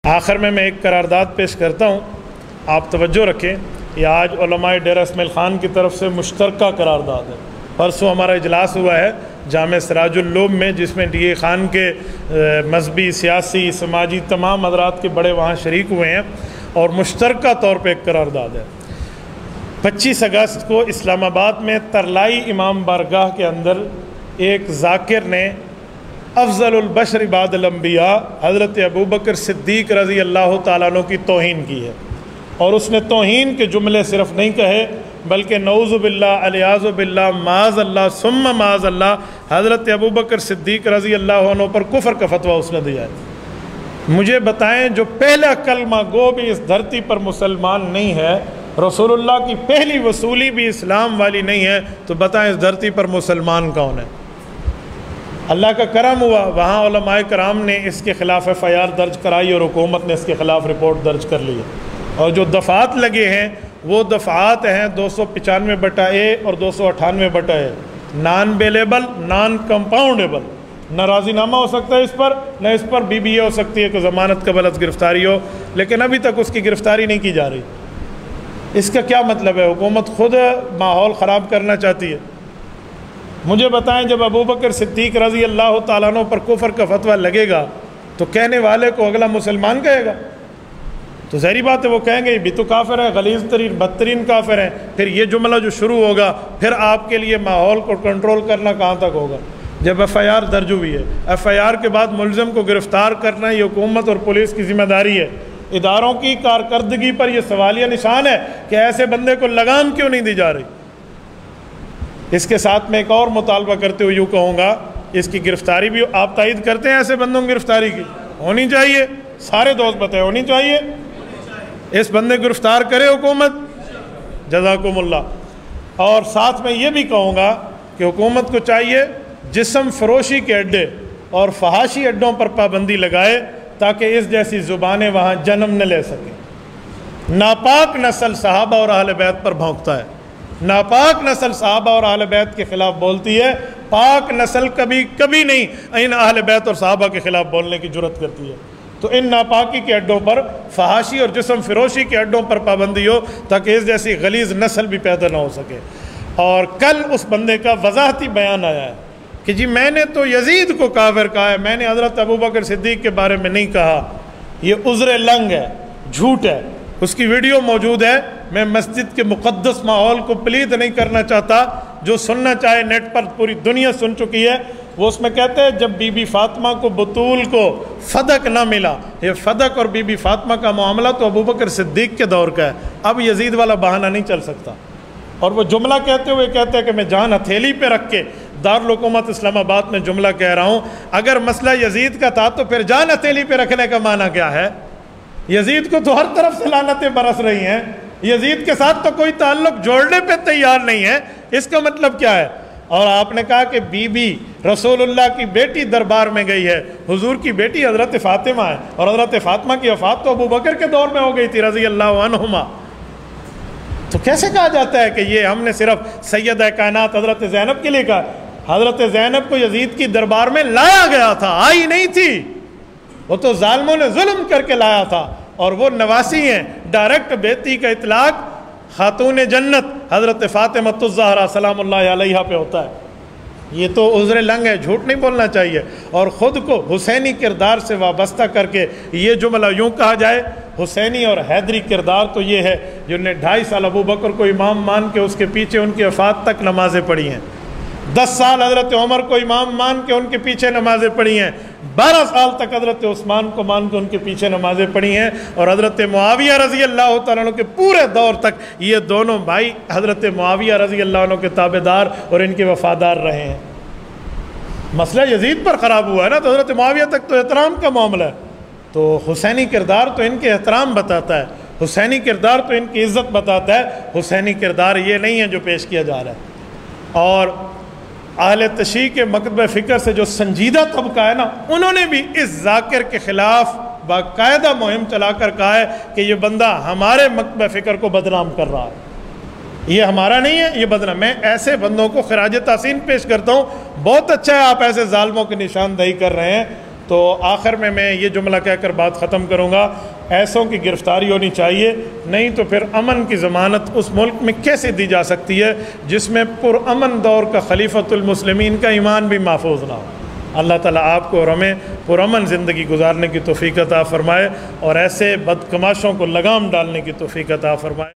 آخر میں ایک قرارداد پیش کرتا ہوں، آپ توجہ رکھیں۔ یہ آج علماء ڈیرہ اسماعیل خان کی طرف سے مشترکہ قرارداد ہے۔ پرسوں ہمارا اجلاس ہوا ہے جامع سراج العلوم میں، جس میں ڈی اے خان کے مذہبی، سیاسی، سماجی تمام حضرات کے بڑے وہاں شریک ہوئے ہیں، اور مشترکہ طور پہ ایک قرارداد ہے۔ 25 اگست کو اسلام آباد میں ترلائی امام بارگاہ کے اندر ایک ذاکر نے افضل البشر بعد الانبیاء حضرت ابوبکر صدیق رضی اللہ تعالیٰ عنہ کی توہین کی ہے، اور اس نے توہین کے جملے صرف نہیں کہے بلکہ نعوذ باللہ، الیاذ باللہ، معاذ اللہ ثم معاذ اللہ، حضرت ابوبکر صدیق رضی اللہ عنہ پر کفر کا فتویٰ اس نے دیا ہے۔ مجھے بتائیں، جو پہلا کلمہ گو بھی اس دھرتی پر مسلمان نہیں ہے، رسول اللہ کی پہلی وصولی بھی اسلام والی نہیں ہے، تو بتائیں اس دھرتی پر مسلمان کون ہے؟ اللہ کا کرم ہوا، وہاں علماء کرام نے اس کے خلاف FIR درج کرائی اور حکومت نے اس کے خلاف رپورٹ درج کر لی ہے، اور جو دفعات لگے ہیں وہ دفعات ہیں 295/A اور 298/A، نان بیلیبل، نان کمپاؤنڈیبل، نہ راضی نامہ ہو سکتا ہے اس پر، نہ اس پر BBA ہو سکتی ہے کہ ضمانت قبل از گرفتاری ہو، لیکن ابھی تک اس کی گرفتاری نہیں کی جا رہی۔ اس کا کیا مطلب ہے؟ حکومت خود ماحول خراب کرنا چاہتی ہے۔ مجھے بتائیں، جب ابوبکر صدیق رضی اللہ تعالیٰ عنہ پر کفر کا فتویٰ لگے گا تو کہنے والے کو اگلا مسلمان کہے گا؟ تو ظاہری بات ہے وہ کہیں گے یہ بھی تو کافر ہے، غلیظ ترین بدترین کافر ہیں۔ پھر یہ جملہ جو شروع ہوگا، پھر آپ کے لیے ماحول کو کنٹرول کرنا کہاں تک ہوگا؟ جب FIR درج ہوئی ہے، FIR کے بعد ملزم کو گرفتار کرنا یہ حکومت اور پولیس کی ذمہ داری ہے۔ اداروں کی کارکردگی پر یہ سوالیہ نشان ہے کہ ایسے بندے کو لگام کیوں نہیں دی جا رہی۔ اس کے ساتھ میں ایک اور مطالبہ کرتے ہوئے یوں کہوں گا، اس کی گرفتاری بھی آپ تائید کرتے ہیں؟ ایسے بندوں کی گرفتاری کی ہونی چاہیے، سارے دوست بتائیں ہونی چاہیے۔ اس بندے گرفتار کرے حکومت، جزاکم اللہ۔ اور ساتھ میں یہ بھی کہوں گا کہ حکومت کو چاہیے جسم فروشی کے اڈے اور فحاشی اڈوں پر پابندی لگائے تاکہ اس جیسی زبانیں وہاں جنم نہ لے سکیں۔ ناپاک نسل صحابہ اور اہل بیت پر بھونکتا ہے، ناپاک نسل صحابہ اور اہل بیت کے خلاف بولتی ہے، پاک نسل کبھی نہیں ان اہل بیت اور صحابہ کے خلاف بولنے کی جرت کرتی ہے۔ تو ان ناپاکی کے اڈوں پر، فحاشی اور جسم فروشی کے اڈوں پر پابندی ہو تاکہ اس جیسی غلیظ نسل بھی پیدا نہ ہو سکے۔ اور کل اس بندے کا وضاحتی بیان آیا ہے کہ جی میں نے تو یزید کو کافر کہا ہے، میں نے حضرت ابوبکر صدیق کے بارے میں نہیں کہا۔ یہ عذر لنگ ہے، جھوٹ ہے۔ اس کی ویڈیو موجود ہے۔ میں مسجد کے مقدس ماحول کو پلید نہیں کرنا چاہتا، جو سننا چاہے نیٹ پر پوری دنیا سن چکی ہے۔ وہ اس میں کہتے ہیں جب بی بی فاطمہ کو بطول کو فدق نہ ملا، یہ فدق اور بی بی فاطمہ کا معاملہ تو ابوبکر صدیق کے دور کا ہے، اب یزید والا بہانہ نہیں چل سکتا۔ اور وہ جملہ کہتے ہوئے کہتے ہیں کہ میں جان ہتھیلی پہ رکھ کے دارالحکومت اسلام آباد میں جملہ کہہ رہا ہوں، اگر مسئلہ یزید کا تھا تو پھر جان ہتھیلی پہ رکھنے کا معنی کیا ہے؟ یزید کو تو ہر طرف سے لعنتیں برس رہی ہیں، یزید کے ساتھ تو کوئی تعلق جوڑنے پہ تیار نہیں ہے، اس کا مطلب کیا ہے؟ اور آپ نے کہا کہ بی بی رسول اللہ کی بیٹی دربار میں گئی ہے، حضور کی بیٹی حضرت فاطمہ ہے، اور حضرت فاطمہ کی وفات تو ابوبکر کے دور میں ہو گئی تھی رضی اللہ عنہما۔ تو کیسے کہا جاتا ہے کہ یہ ہم نے صرف سیدہ کائنات حضرت زینب کے لیے کہا؟ حضرت زینب کو یزید کی دربار میں لایا گیا تھا، آئی نہیں تھی، وہ تو ظالموں نے ظلم کر کے لایا تھا، اور وہ نواسی ہیں۔ ڈائریکٹ بیٹی کا اطلاق خاتون جنت حضرت فاطمہ الزہرا سلام اللہ علیہا پہ ہوتا ہے۔ یہ تو عذر لنگ ہے، جھوٹ نہیں بولنا چاہیے۔ اور خود کو حسینی کردار سے وابستہ کر کے یہ جملہ یوں کہا جائے، حسینی اور حیدری کردار تو یہ ہے جنہوں نے 2.5 سال ابوبکر کو امام مان کے اس کے پیچھے ان کی وفات تک نمازیں پڑھی ہیں، 10 سال حضرت عمر کو امام مان کے ان کے پیچھے نمازیں پڑھی ہیں، 12 سال تک حضرت عثمان کو مان کے ان کے پیچھے نمازیں پڑھی ہیں، اور حضرت معاویہ رضی اللہ تعالیٰ عنہ کے پورے دور تک یہ دونوں بھائی حضرت معاویہ رضی اللہ عنہ کے تابعدار اور ان کے وفادار رہے ہیں۔ مسئلہ یزید پر خراب ہوا ہے نا، تو حضرت معاویہ تک تو احترام کا معاملہ ہے، تو حسینی کردار تو ان کے احترام بتاتا ہے، حسینی کردار تو ان کی عزت بتاتا ہے، حسینی کردار یہ نہیں ہے جو پیش کیا جا رہا ہے۔ اور اہل تشیع کے مکتبہ فکر سے جو سنجیدہ طبقہ ہے نا، انہوں نے بھی اس ذاکر کے خلاف باقاعدہ مہم چلا کر کہا ہے کہ یہ بندہ ہمارے مکتبہ فکر کو بدنام کر رہا ہے، یہ ہمارا نہیں ہے، یہ بدنام۔ میں ایسے بندوں کو خراج تحسین پیش کرتا ہوں، بہت اچھا ہے آپ ایسے ظالموں کی نشاندہی کر رہے ہیں، تو آخر میں یہ جملہ کہہ کر بات ختم کروں گا، ایسوں کی گرفتاری ہونی چاہیے، نہیں تو پھر امن کی ضمانت اس ملک میں کیسے دی جا سکتی ہے جس میں پرامن دور کا خلیفۃ المسلمین کا ایمان بھی محفوظ نہ ہو۔ اللہ تعالیٰ آپ کو اور ہمیں پرامن زندگی گزارنے کی توفیق عطا فرمائے اور ایسے بدکماشوں کو لگام ڈالنے کی توفیق عطا فرمائے۔